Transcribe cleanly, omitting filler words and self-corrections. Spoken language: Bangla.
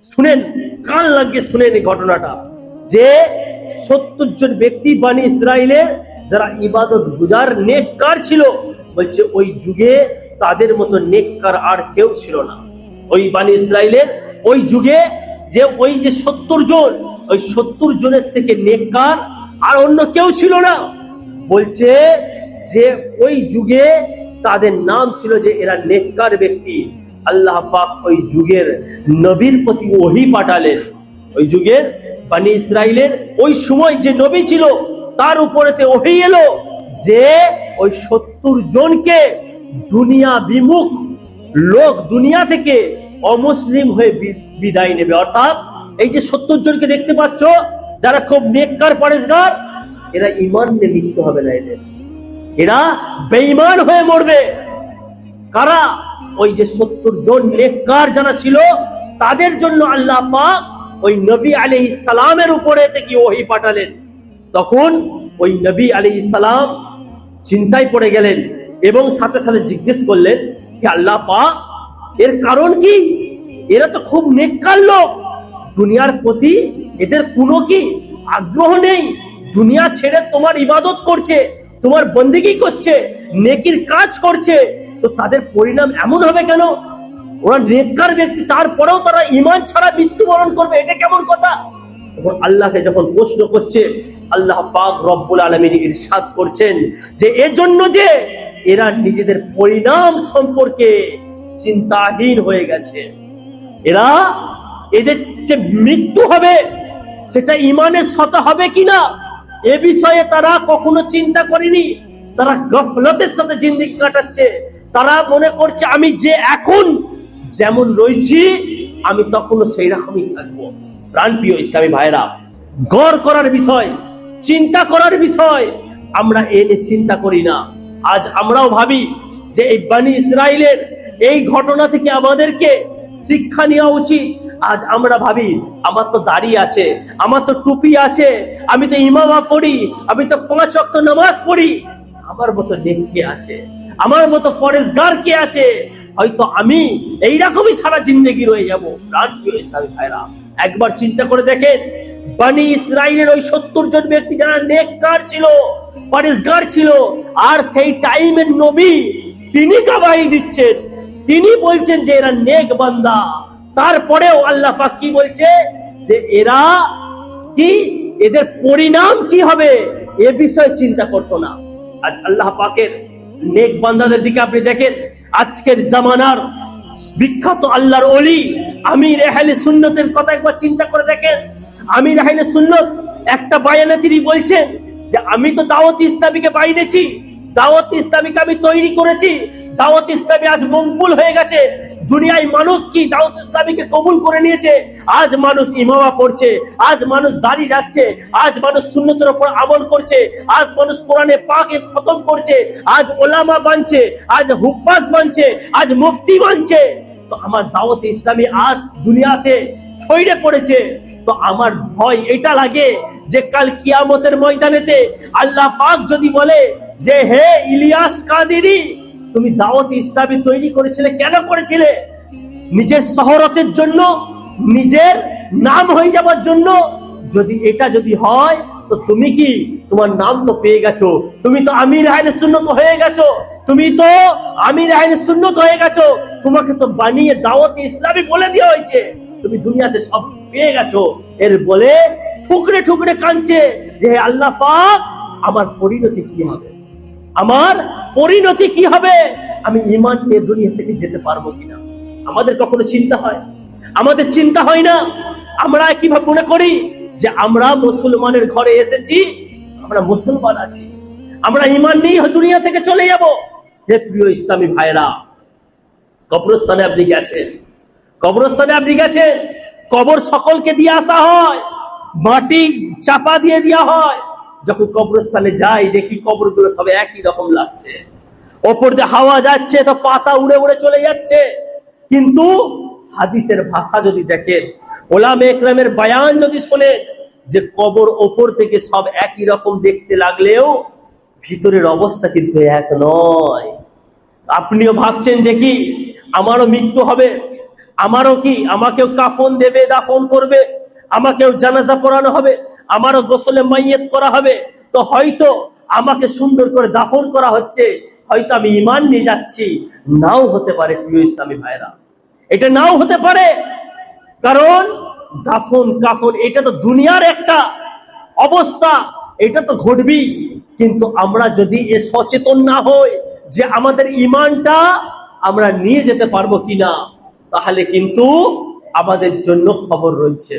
শুনেন, কান লাগিয়ে শুনেন এই ঘটনাটা, যে 70 জন ব্যক্তি বানি ইসরাইলের যারা ইবাদত গুজার নেককার ছিল, বলছে ওই যুগে তাদের মতো নেককার আর কেউ ছিল না। ওই বানি ইসরাইলের ওই যুগে যে ওই যে 70 জন, ওই 70 জনের থেকে নেককার আর অন্য কেউ ছিল না। বলছে যে ওই যুগে তাদের নাম ছিল যে এরা নেককার ব্যক্তি। আল্লাহ পাক ওই যুগের নবীর প্রতি ওহী পাঠালেন। ওই যুগের বানি ইসরাইলের ওই সময় যে নবী ছিল তার উপরেতে ওহী এলো যে ওই 70 জনকে দুনিয়া বিমুখ লোক দুনিয়া থেকে অমুসলিম হয়ে বিদায় নেবে। অর্থাৎ এই যে 70 জনকে দেখতে পাচ্ছ যারা খুব নেককার পরেশগার, এরা ঈমান নিয়ে মৃত্যু হবে না, এরা বেঈমান হয়ে মরবে। কারা? ওই যে 70 জন নেককার যারা ছিল তাদের জন্য আল্লাহ পাক ওই নবী আলাইহিস সালামের উপরে থেকে ওহী পাঠালেন। তখন ওই নবী আলাইহিস সালাম চিন্তায় পড়ে গেলেন এবং সাথে সাথে জিজ্ঞেস করলেন, হে আল্লাহ পাক, এর কারণ কি? এরা তো খুব নেককার লোক, দুনিয়ার প্রতি এদের কোনো কি আগ্রহ নেই, দুনিয়া ছেড়ে তোমার ইবাদত করছে, তোমার বন্দেগী করছে, নেকির কাজ করছে, তো তাদের পরিণাম এমন হবে কেন? ওরা নেককার ব্যক্তি, তারপরেও তারা ঈমান ছাড়া মৃত্যুবরণ করবে, এটা কেমন কথা? তখন আল্লাহকে যখন প্রশ্ন করছে, আল্লাহ পাক রব্বুল আলামিন ইরশাদ করছেন যে এর জন্য যে এরা নিজেদের পরিণাম সম্পর্কে চিন্তাহীন হয়ে গেছে। এরা এদের যে মৃত্যু হবে সেটা ঈমানের সাথে হবে কিনা এ বিষয়ে তারা কখনো চিন্তা করেনি। তারা গফলতের সাথে জিন্দেগি কাটাচ্ছে। তারা মনে করছে আমি যে এখন যেমন রয়েছি আমি তখনও সেই রকমই থাকবো। প্রাণপ্রিয় ইসলামী ভাইরা, গড় করার বিষয়, চিন্তা করার বিষয়, আমরা এনে চিন্তা করি না। আজ আমরাও ভাবি যে এই বানি ইসরাইলের এই ঘটনা থেকে আমাদেরকে শিক্ষা নেওয়া উচিত। আজ আমরা ভাবি আমার তো দাড়ি আছে, আমার তো টুপি আছে, আমি তো ইমামা পড়ি, আমি তো 5 ওয়াক্ত নামাজ পড়ি, আমার মতো নেক কে আছে, আমার মতো ফরেজগার কে আছে? হয়তো আমি এইরকমই সারা জিন্দেগি রয়ে যাবো। প্রাণপ্রিয় ইসলামী ভাইরা, একবার চিন্তা করে দেখেন, বানি ইসরাইলের ওই 70 জন ব্যক্তি যারা নেককার ছিল, ফরেজগার ছিল, আর সেই টাইমের নবী তিনি গাওয়াহি দিচ্ছেন, তিনি বলছেন যে এরা নেক বান্দা। তারপরেও আল্লাহ পাক কি বলছে যে এরা কি, এদের পরিণাম কি হবে এ বিষয়ে চিন্তা করতো না। আজ আল্লাহ পাকের নেক বান্দাদের দিকে আপনি দেখেন, আজকের জামানার বিখ্যাত আল্লাহর ওলি আমির আহলে সুন্নতের কথা একবার চিন্তা করে দেখেন। আমির আহলে সুন্নত একটা বায়ানে তিনি বলছেন যে আমি তো দাওয়াত ইসলামীকে বাইরেছি, দাওয়াত ইসলামীকে আমি তৈরি করেছি, দাওয়াত ইসলামী আজ মকবুল হয়ে গেছে, দুনিয়ায় মানুষ কি দাওয়াত ইসলামীকে কবুল করে নিয়েছে। আজ মানুষ ইমামা পড়ছে, আজ মানুষ দাড়ি রাখছে, আজ মানুষ সুন্নতের উপর আমল করছে, আজ মানুষ কোরআনে পাকে খতম করছে, আজ ওলামা বানছে, আজ হুফাজ বানছে, আজ মুফতি বানছে। তো আমার দাওয়াত ইসলামী আজ দুনিয়াতে ছড়িয়ে পড়েছে। তো আমার ভয় এটা লাগে যে কাল কিয়ামতের ময়দানেতে আল্লাহ পাক যদি বলে যে হে ইলিয়াস কাদেরী, তুমি দাওয়াত ইসলামী তৈরি করেছিলে, কেন করেছিলে? নিজের শহরতের জন্য, নিজের নাম হয়ে যাবার জন্য? যদি এটা যদি হয় তো তুমি কি, তোমার নাম তো পেয়ে গেছো, তুমি তো আমির আহলে সুন্নাত হয়ে গেছো, তুমি তো আমির আহলে সুন্নাত হয়ে গেছো, তোমাকে তো বানিয়ে দাওয়াত ইসলামী বলে দেওয়া হয়েছে, তুমি দুনিয়াতে সব পেয়ে গেছো। এর বলে ঠুকরে ঠুকরে কাঁদছে যে আল্লাহ পাক আমার পরিণতি কি হবে, আমার পরিণতি কি হবে, আমি ঈমান নিয়ে দুনিয়া থেকে যেতে পারবো কিনা? আমাদের কখনো চিন্তা হয়? আমাদের চিন্তা হয় না। আমরা কিভাবে মনে করি যে আমরা মুসলমানের ঘরে এসেছি, আমরা মুসলমান আছি, আমরা ঈমান নিয়ে দুনিয়া থেকে চলে যাব। হে প্রিয় ইসলামী ভাইরা, কবরস্থানে আপনি গেছেন, কবরস্থানে আপনি গেছেন, কবর সকলকে দিয়ে আসা হয়, মাটি চাপা দিয়ে দেওয়া হয়। যখন কবরস্থানে যাই দেখি কবরগুলো সব একই রকম লাগছে, ওপর দিয়ে হাওয়া যাচ্ছে তো পাতা উড়ে উড়ে চলে যাচ্ছে। কিন্তু হাদিসের ভাষা যদি দেখেন, ওলামা ইকরামের বয়ান যদি শোনেন, যে কবর ওপর থেকে সব একই রকম দেখতে লাগলেও ভিতরের অবস্থা কিন্তু এক নয়। আপনিও ভাবছেন যে কি আমারও মৃত্যু হবে, আমারও কি, আমাকেও কাফন দেবে, দাফন করবে, আমাকেও জানাজা পড়ানো হবে, আমারও গোসলে মাইয়িত করা হবে। তো হয়তো আমাকে সুন্দর করে দাফন করা হচ্ছে, হয়তো আমি ঈমান নিয়ে যাচ্ছি, নাও হতে পারে প্রিয় ইসলামী ভাইরা, এটা নাও হতে পারে। কারণ দাফন কাফন এটা তো দুনিয়ার একটা অবস্থা, এটা তো ঘটবেই। কিন্তু আমরা যদি এ সচেতন না হই যে আমাদের ঈমানটা আমরা নিয়ে যেতে পারবো কিনা, তাহলে কিন্তু আমাদের জন্য খবর রয়েছে।